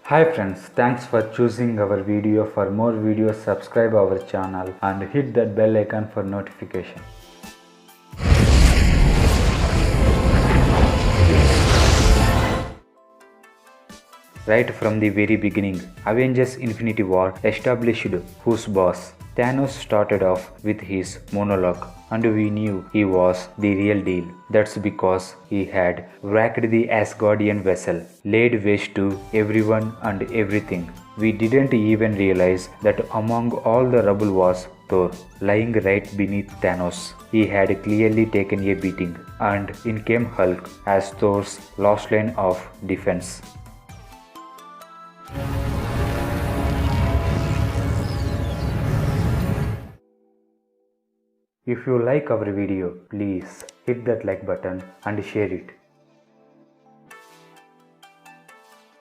Hi friends, thanks for choosing our video. For more videos, subscribe our channel and hit that bell icon for notification. Right from the very beginning, Avengers Infinity War established who's boss. Thanos started off with his monologue, and we knew he was the real deal. That's because he had wrecked the Asgardian vessel, laid waste to everyone and everything. We didn't even realize that among all the rubble was Thor, lying right beneath Thanos. He had clearly taken a beating, and in came Hulk as Thor's last line of defense. If you like our video, please hit that like button and share it.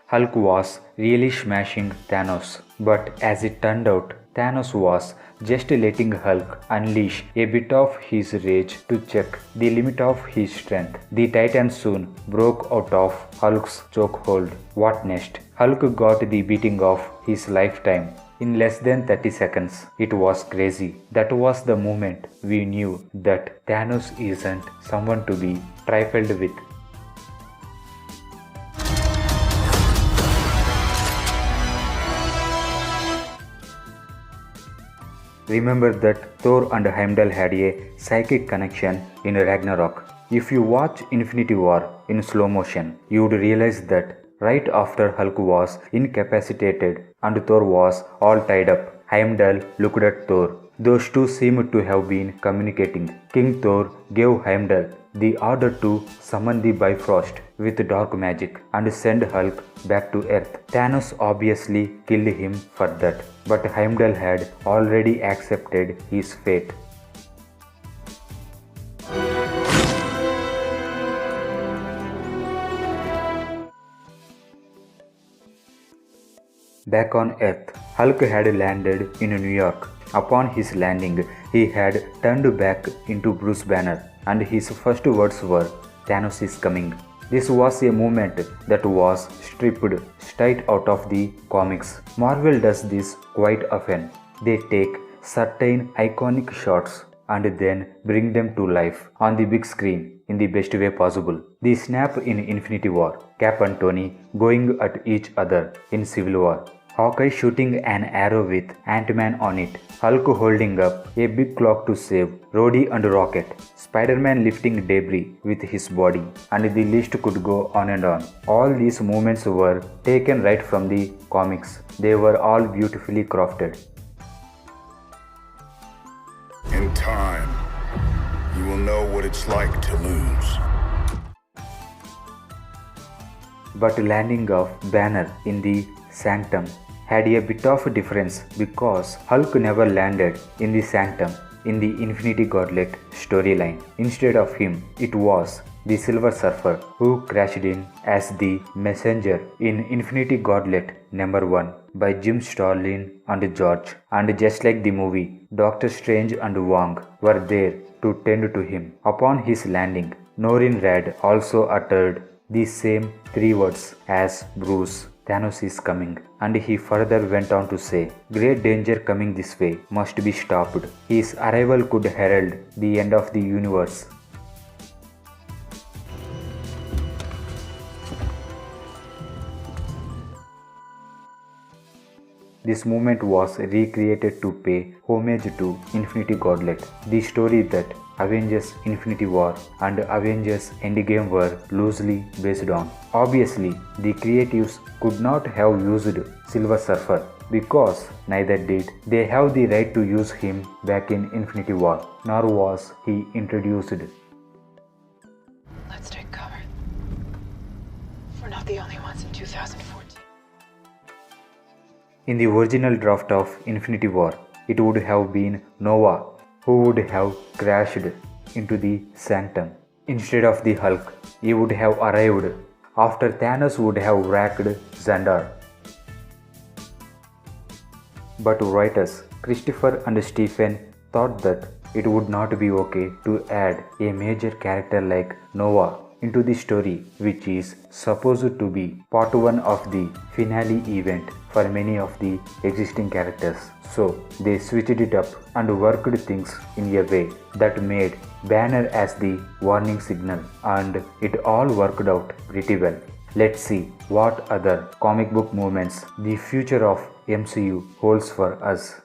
Hulk was really smashing Thanos, but as it turned out, Thanos was just letting Hulk unleash a bit of his rage to check the limit of his strength. The Titan soon broke out of Hulk's chokehold. What next? Hulk got the beating of his lifetime in less than 30 seconds. It was crazy. That was the moment we knew that Thanos isn't someone to be trifled with. Remember that Thor and Heimdall had a psychic connection in Ragnarok. If you watch Infinity War in slow motion, you would realize that right after Hulk was incapacitated and Thor was all tied up, Heimdall looked at Thor. Those two seemed to have been communicating. King Thor gave Heimdall the order to summon the Bifrost with dark magic and send Hulk back to Earth. Thanos obviously killed him for that, but Heimdall had already accepted his fate. Back on Earth, Hulk had landed in New York. Upon his landing, he had turned back into Bruce Banner, and his first words were, "Thanos is coming." This was a movement that was stripped straight out of the comics. Marvel does this quite often. They take certain iconic shots and then bring them to life on the big screen in the best way possible. The snap in Infinity War, Cap and Tony going at each other in Civil War, Hawkeye shooting an arrow with Ant-Man on it, Hulk holding up a big clock to save Rhodey and Rocket, Spider-Man lifting debris with his body, and the list could go on and on. All these moments were taken right from the comics. They were all beautifully crafted. In time, you will know what it's like to lose. But landing of Banner in the Sanctum had a bit of a difference because Hulk never landed in the Sanctum in the Infinity Gauntlet storyline. Instead of him, it was the Silver Surfer who crashed in as the messenger in Infinity Gauntlet #1 by Jim Starlin and George. And just like the movie, Doctor Strange and Wong were there to tend to him. Upon his landing, Norrin Radd also uttered the same 3 words as Bruce. Thanos is coming. And he further went on to say, great danger coming this way, must be stopped. His arrival could herald the end of the universe. This movement was recreated to pay homage to Infinity Gauntlet, the story that Avengers Infinity War and Avengers Endgame were loosely based on. Obviously, the creatives could not have used Silver Surfer because neither did they have the right to use him back in Infinity War, nor was he introduced. Let's take cover. We're not the only ones in 2014. In the original draft of Infinity War, it would have been Nova who would have crashed into the Sanctum. Instead of the Hulk, he would have arrived after Thanos would have wrecked Xandar. But writers Christopher and Stephen thought that it would not be okay to add a major character like Nova into the story, which is supposed to be part 1 of the finale event for many of the existing characters. So they switched it up and worked things in a way that made Banner as the warning signal, and it all worked out pretty well. Let's see what other comic book movements the future of MCU holds for us.